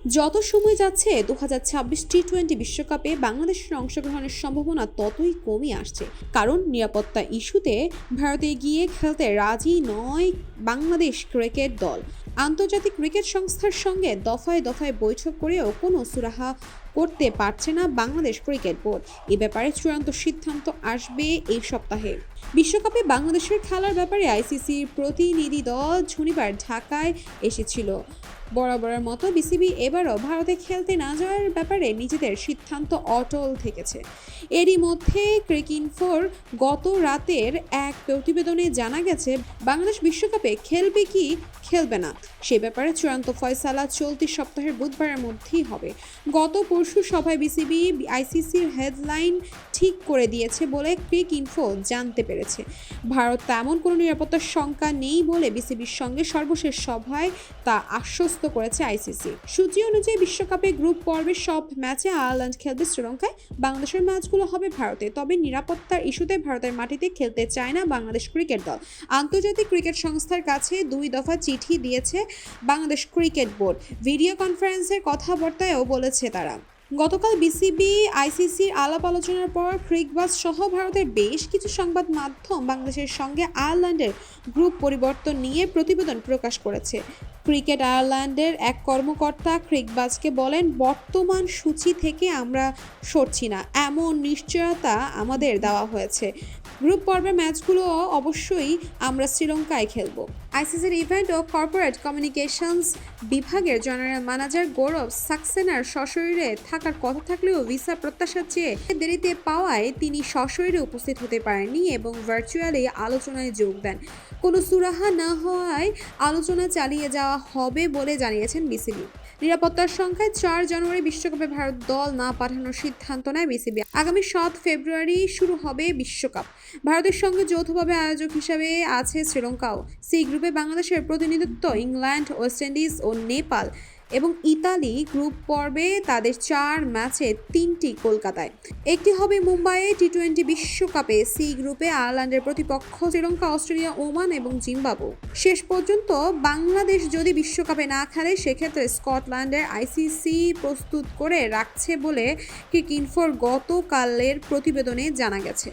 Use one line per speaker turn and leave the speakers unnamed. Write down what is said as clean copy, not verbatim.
যত সময় যাচ্ছে 2026 টি-20 বিশ্বকাপে বাংলাদেশের অংশগ্রহণের সম্ভাবনা ততই কমে আসছে, কারণ নিরাপত্তা ইস্যুতে ভারতে গিয়ে খেলতে রাজি নয় বাংলাদেশ ক্রিকেট দল। আন্তর্জাতিক ক্রিকেট সংস্থার সঙ্গে দফায় দফায় বৈঠক করেও কোনো সুরাহা করতে পারছে না বাংলাদেশ ক্রিকেট বোর্ড। এ ব্যাপারে চূড়ান্ত সিদ্ধান্ত আসবে এই সপ্তাহে। বিশ্বকাপে বাংলাদেশের খেলার ব্যাপারে আইসিসির প্রতিনিধি দল শনিবার ঢাকায় এসেছিল। বরাবরের মতো বিসিবি এবারও ভারতে খেলতে না যাওয়ার ব্যাপারে নিজেদের সিদ্ধান্ত অটল থেকেছে। এরই মধ্যে ক্রিকইনফোর গত রাতের এক প্রতিবেদনে জানা গেছে, বাংলাদেশ বিশ্বকাপে খেলবে কি খেলবে না সে ব্যাপারে চূড়ান্ত ফয়সালা চলতি সপ্তাহের বুধবারের মধ্যেই হবে। গত পরশু সভায় বিসিবি আইসিসির হেডলাইন ঠিক করে দিয়েছে বলে ক্রিকইনফো জানতে পেরেছে। ভারত তেমন কোনো নিরাপত্তার শঙ্কা নেই বলে বিসিবির সঙ্গে সর্বশেষ সভায় তা আশ্বস্ত করেছে আইসিসি। সূচি অনুযায়ী বিশ্বকাপে গ্রুপ পর্বের সব ম্যাচে আয়ারল্যান্ড খেলবে শ্রীলঙ্কায়, বাংলাদেশের ম্যাচগুলো হবে ভারতে। তবে নিরাপত্তার ইস্যুতে ভারতের মাটিতে খেলতে চায় না বাংলাদেশ ক্রিকেট দল। আন্তর্জাতিক ক্রিকেট সংস্থার কাছে 2 দফা চিঠি দিয়েছে বাংলাদেশ ক্রিকেট বোর্ড। ভিডিও কনফারেন্সের কথাবার্তায়ও বলেছে তারা। গতকাল বিসিবি আইসিসির আলাপ আলোচনার পর ক্রিকবাজ সহ ভারতের বেশ কিছু সংবাদ মাধ্যম বাংলাদেশের সঙ্গে আয়ারল্যান্ডের গ্রুপ পরিবর্তন নিয়ে প্রতিবেদন প্রকাশ করেছে। ক্রিকেট আয়ারল্যান্ডের এক কর্মকর্তা ক্রিকবাজকে বলেন, বর্তমান সূচি থেকে আমরা সরছি না, এমন নিশ্চয়তা আমাদের দেওয়া হয়েছে। গ্রুপ পর্বের ম্যাচগুলো অবশ্যই আমরা শ্রীলঙ্কায় খেলব। আইসিসির ইভেন্ট ও কর্পোরেট কমিউনিকেশনস বিভাগের জেনারেল ম্যানেজার গৌরব সাক্সেনার সশরীরে থাকার কথা থাকলেও ভিসা প্রত্যাশার চেয়ে দেরিতে পাওয়ায় তিনি সশরীরে উপস্থিত হতে পারেননি এবং ভার্চুয়ালি আলোচনায় যোগ দেন। কোনো সুরাহা না হওয়ায় আলোচনা চালিয়ে যাওয়া হবে বলে জানিয়েছেন বিসিবি। নিরাপত্তার সংখ্যায় 4 জানুয়ারি বিশ্বকাপে ভারত দল না পাঠানোর সিদ্ধান্ত নেয় বিসিবি। আগামী 7 ফেব্রুয়ারি শুরু হবে বিশ্বকাপ। ভারতের সঙ্গে যৌথভাবে আয়োজক হিসাবে আছে শ্রীলঙ্কাও। সি গ্রুপে বাংলাদেশের প্রতিনিধিত্ব ইংল্যান্ড, ওয়েস্ট ইন্ডিজ ও নেপাল এবং ইতালি। গ্রুপ পর্বে তাদের 4 ম্যাচে 3টি কলকাতায়, একটি হবে মুম্বাইয়ে। টি-20 বিশ্বকাপে সি গ্রুপে আয়ারল্যান্ডের প্রতিপক্ষ শ্রীলঙ্কা, অস্ট্রেলিয়া, ওমান এবং জিম্বাবু। শেষ পর্যন্ত বাংলাদেশ যদি বিশ্বকাপে না খেলে সেক্ষেত্রে স্কটল্যান্ডের আইসিসি প্রস্তুত করে রাখছে বলে ক্রিকইনফোর গতকালের প্রতিবেদনে জানা গেছে।